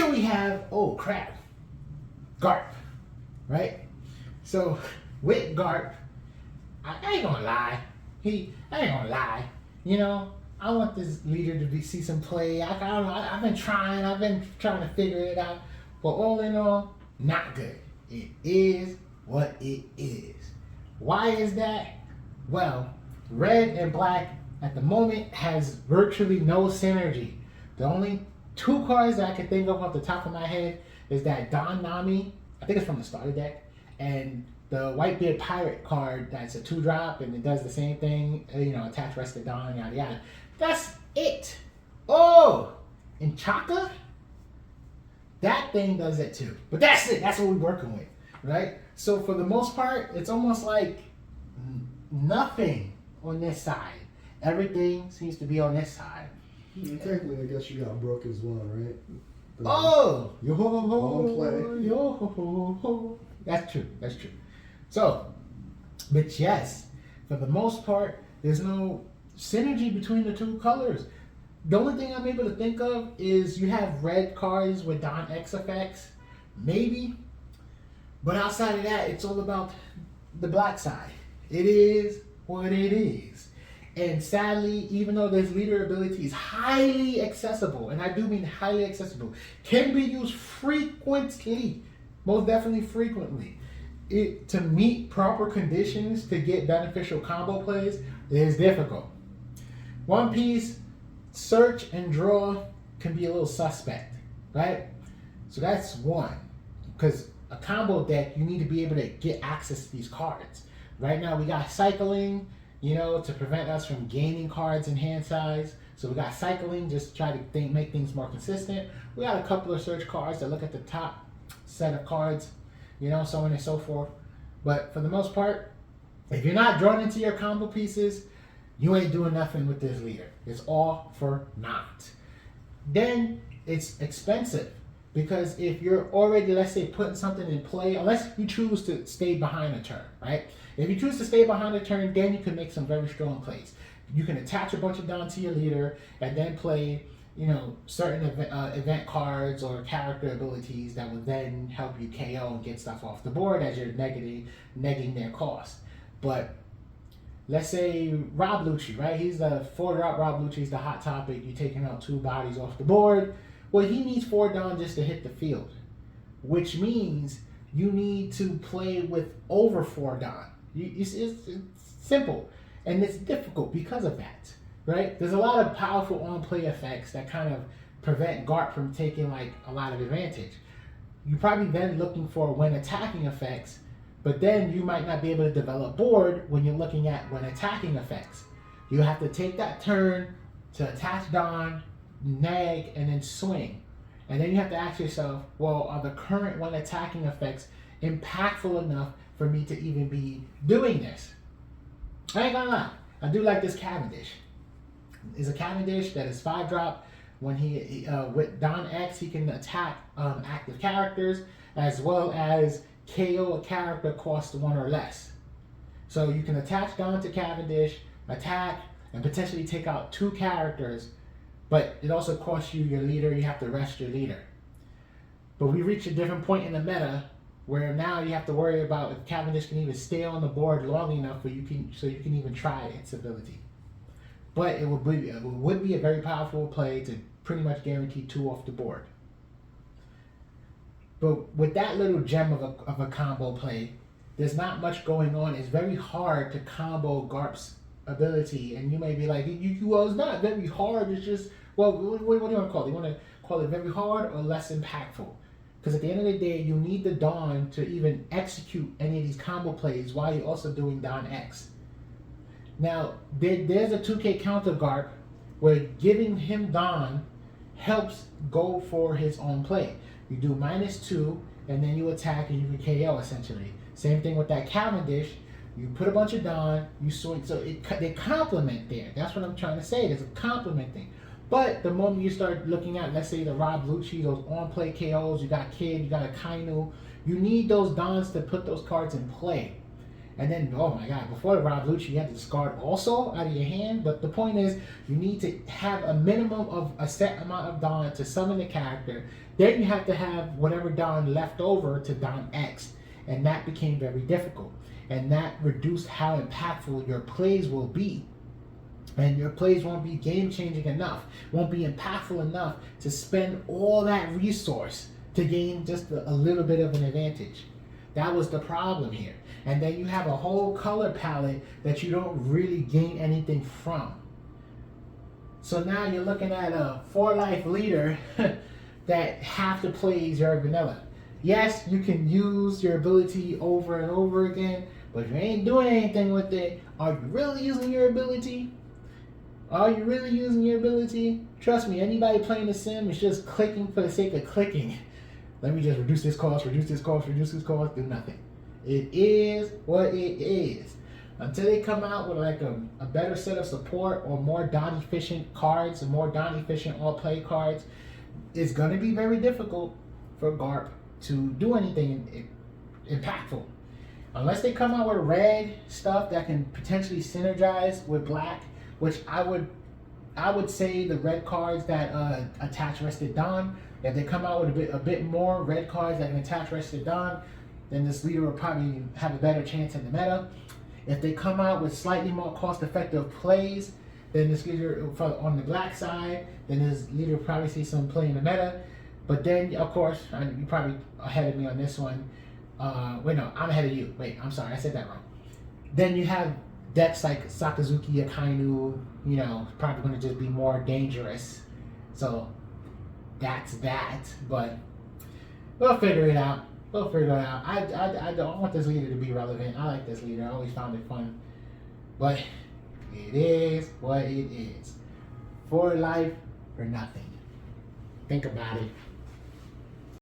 then we have, oh crap, Garp, right? So with Garp, I ain't gonna lie. I ain't gonna lie. You know, I want this leader to see some play. I don't know. I've been trying to figure it out. But all in all, not good. It is what it is. Why is that? Well, red and black at the moment has virtually no synergy. The only two cards that I can think of off the top of my head is that Don Nami, I think it's from the starter deck, and the Whitebeard Pirate card that's a 2-drop and it does the same thing, you know, attach rest of Don, yada yada. That's it. Oh, and Chaka? That thing does it too. But that's it. That's what we're working with, right? So for the most part, it's almost like nothing on this side. Everything seems to be on this side. Technically, I guess you got Brook as well, right? Oh! Yo ho ho ho! Play. Yo ho ho ho. That's true. That's true. So, but yes, for the most part, there's no synergy between the two colors. The only thing I'm able to think of is you have red cards with Don X effects, maybe. But outside of that, it's all about the black side. It is what it is. And sadly, even though this leader ability is highly accessible, and I do mean highly accessible, can be used frequently, most definitely frequently, to meet proper conditions to get beneficial combo plays is difficult. One piece, search and draw can be a little suspect, right? So that's one. Because a combo deck, you need to be able to get access to these cards. Right now we got cycling, you know, to prevent us from gaining cards in hand size. So we got cycling just to try to make things more consistent. We got a couple of search cards that look at the top set of cards, you know, so on and so forth. But for the most part, if you're not drawn into your combo pieces, you ain't doing nothing with this leader. It's all for naught. Then it's expensive because if you're already, let's say, putting something in play, unless you choose to stay behind a turn, right? If you choose to stay behind a turn, then you can make some very strong plays. You can attach a bunch of Don to your leader and then play, you know, certain event cards or character abilities that will then help you KO and get stuff off the board as you're negging their cost. But let's say Rob Lucci, right? He's the 4-drop Rob Lucci's the hot topic. You're taking out 2 bodies off the board. Well, he needs 4 Don just to hit the field, which means you need to play with over 4 Don. It's simple, and it's difficult because of that, right? There's a lot of powerful on-play effects that kind of prevent Garp from taking like a lot of advantage. You're probably then looking for when attacking effects, but then you might not be able to develop board when you're looking at when attacking effects. You have to take that turn to attach Don, nag, and then swing. And then you have to ask yourself, well, are the current when attacking effects impactful enough for me to even be doing this? I ain't gonna lie, I do like this Cavendish. It's a Cavendish that is 5-drop. When he with Don X, he can attack active characters as well as KO a character cost 1 or less. So you can attach Don to Cavendish, attack, and potentially take out 2 characters, but it also costs you your leader. You have to rest your leader. But we reach a different point in the meta where now you have to worry about if Cavendish can even stay on the board long enough so you can even try its ability. But it would be a very powerful play to pretty much guarantee 2 off the board. But with that little gem of a combo play, there's not much going on. It's very hard to combo Garp's ability, and you may be like, well, it's not very hard. It's just, well, what do you want to call it? You want to call it very hard or less impactful? Because at the end of the day, you need the Don to even execute any of these combo plays while you're also doing Don X. Now, there's a 2K counter Garp where giving him Don helps go for his own play. You do -2, and then you attack and you can KO essentially. Same thing with that Cavendish. You put a bunch of Don, you swing. So they complement there. That's what I'm trying to say. There's a complement thing. But the moment you start looking at, let's say, the Rob Lucci, those on-play KOs, you got Kid, you got a Kainu, you need those Dons to put those cards in play. And then, oh my God, before the Revolution, you had to discard also out of your hand. But the point is, you need to have a minimum of a set amount of Dawn to summon the character. Then you have to have whatever Dawn left over to Dawn X. And that became very difficult. And that reduced how impactful your plays will be. And your plays won't be game-changing enough, won't be impactful enough to spend all that resource to gain just a little bit of an advantage. That was the problem here. And then you have a whole color palette that you don't really gain anything from. So now you're looking at a 4-life leader that half the plays are vanilla. Yes, you can use your ability over and over again, but if you ain't doing anything with it, are you really using your ability? Are you really using your ability? Trust me, anybody playing the sim is just clicking for the sake of clicking. Let me just reduce this cost, reduce this cost, reduce this cost, do nothing. It is what it is. Until they come out with like a better set of support or more Dawn efficient cards, and more Dawn efficient all play cards, it's gonna be very difficult for Garp to do anything impactful. Unless they come out with red stuff that can potentially synergize with black, which I would say the red cards that attach Rested Dawn, if they come out with a bit more red cards that can attach Rested Dawn, then this leader will probably have a better chance in the meta. If they come out with slightly more cost-effective plays, then this leader on the black side, then this leader will probably see some play in the meta. But then, of course, you're probably ahead of me on this one. Wait, no, I'm ahead of you. Wait, I'm sorry, I said that wrong. Then you have decks like Sakazuki, Akainu, probably going to just be more dangerous. So that's that. But we'll figure it out. I don't want this leader to be relevant. I like this leader. I always found it fun. But it is what it is. For life or nothing. Think about it.